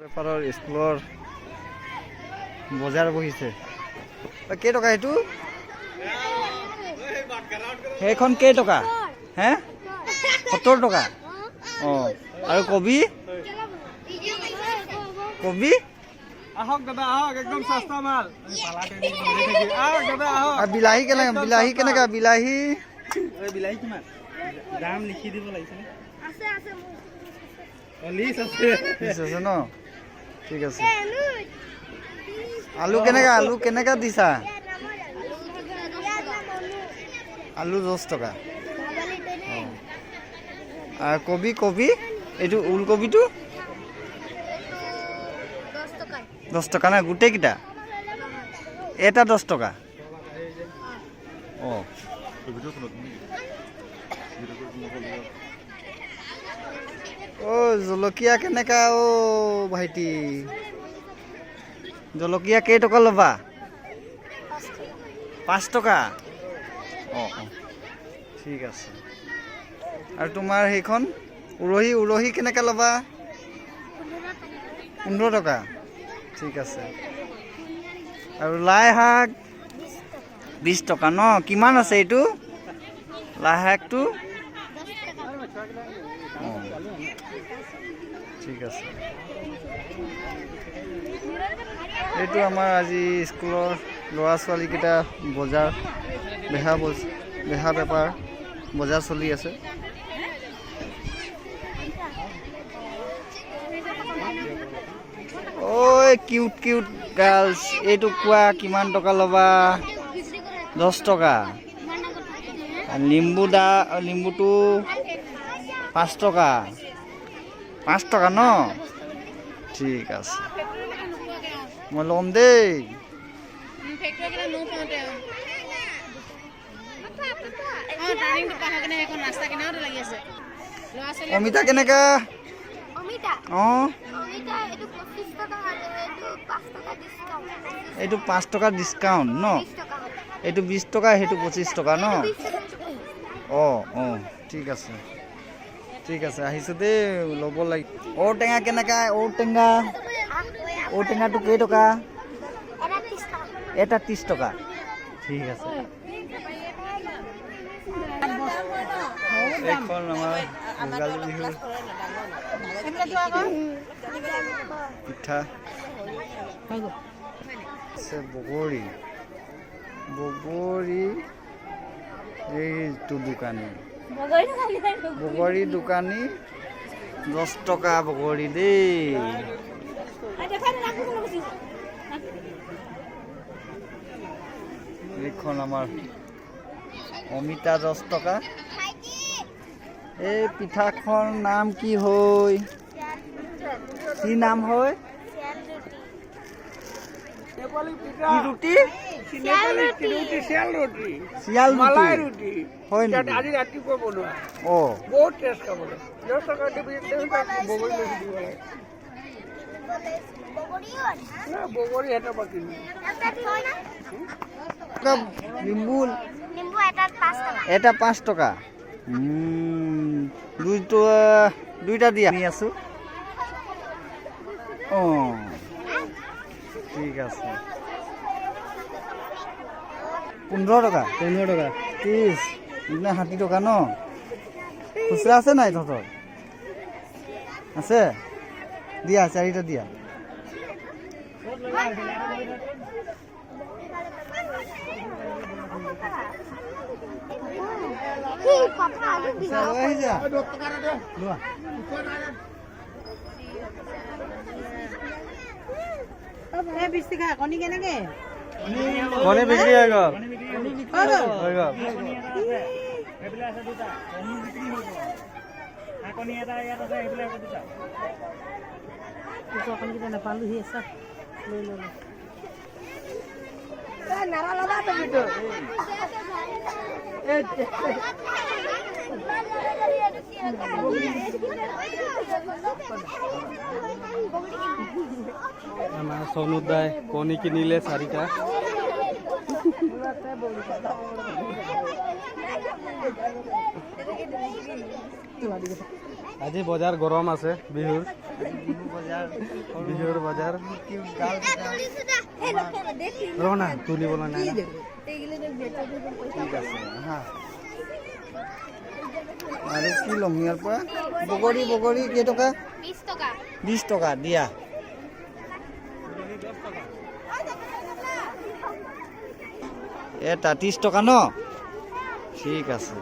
বেপাৰৰ স্কুলৰ বজাৰ বহিছে। কেই টকা এইটো? সেইখন কেই টকা? হে 70 টকা। অঁ আৰু কবি কবি আহক দাদা আহক, একদম সস্তা মাল। আহক দাদা আহক। আৰু বিলাহী কেনেকা? বিলাহী কেনেকা? বিলাহী বিলাহী কিমান দাম লিখি দিব লাগিছে? লিষ্ট আছে ন? ঠিক আছে। আলু কেনেকা? আলু কেনেকা দিছা? আলু 10 টকা। আৰু কবি কবি এইটো ওলকবিটো 10 টকা না? গোটেইকেইটা এটা 10 টকা। অঁ জলকীয়া কেনেকা? ভাইটি জলকীয়া কেই টকা ল'বা? 5 টকা। অঁ অঁ ঠিক আছে। আৰু তোমাৰ সেইখন উৰহি কেনেকৈ ল'বা? 15 টকা। ঠিক আছে। আৰু লাই শাক 20 টকা ন? কিমান আছে এইটো লাই শাকটো? অঁ ঠিক আছে। এইটো আমাৰ আজি স্কুলৰ ল'ৰা ছোৱালীকেইটা বজাৰ বেহা বেপাৰ বজাৰ চলি আছে। ঐ কিউট কিউট গাৰ্লছ, এইটো কোৱা কিমান টকা ল'বা? 10 টকা। লিম্বুটো 5 টকা। 5 টকা ন? ঠিক আছে, মই ল'ম দেই। অমিতা কেনেকা? অঁ এইটো 5 টকা ডিছকাউণ্ট ন? এইটো 20 টকা, সেইটো 25 টকা ন? অঁ অঁ ঠিক আছে ঠিক আছে, আহিছোঁ দেই ল'ব লাগিব। ঔটেঙা কেনেকা? ঔটেঙাটো কেই টকা? এটা 30 টকা। ঠিক আছে। এইখন আমাৰ ভোগালী বিহুৰ পিঠা আছে। বগৰী এইটো দোকানী দোকানী 10 টকা বগৰী দেই। এইখন আমাৰ অমিতা 10 টকা। এই পিঠাখন নাম কি হয়? কি নাম হয়? কি ৰুটি? শিয়াল ৰুটি হয় নেকি? আজি ৰাতিপুৱা বনোৱা। অঁ বহুত টেষ্ট খাবলৈ। 10 টকা বগৰী এটা বাকী লিম্বু এটা 5 টকা। দুইটা দিয়া আমি আছো। অঁ ঠিক আছে। 15 টকা 30 60 টকা ন? খুচরা আছে নাই তহঁতৰ? আছে? দিয়া 4টা দিয়া। কণী কেনেকে? কণী বিক্ৰী হৈ গ'ল। নাপালোহি চব লৈ ল'লো। আমাৰ সনুদাই কণী কিনিলে 4টা। আজি বজাৰ গৰম আছে বিহুৰ বিহু বজাৰ বিহুৰ বজাৰ কি গাল পিঠা ৰ না তুলিবলৈ নাই না। ঠিক আছে হা আৰু কি ল'ম ইয়াৰ পৰা বগৰী বগৰী কেইটকা 20 টকা 20 টকা দিয়া এটা 30 টকা ন ঠিক আছে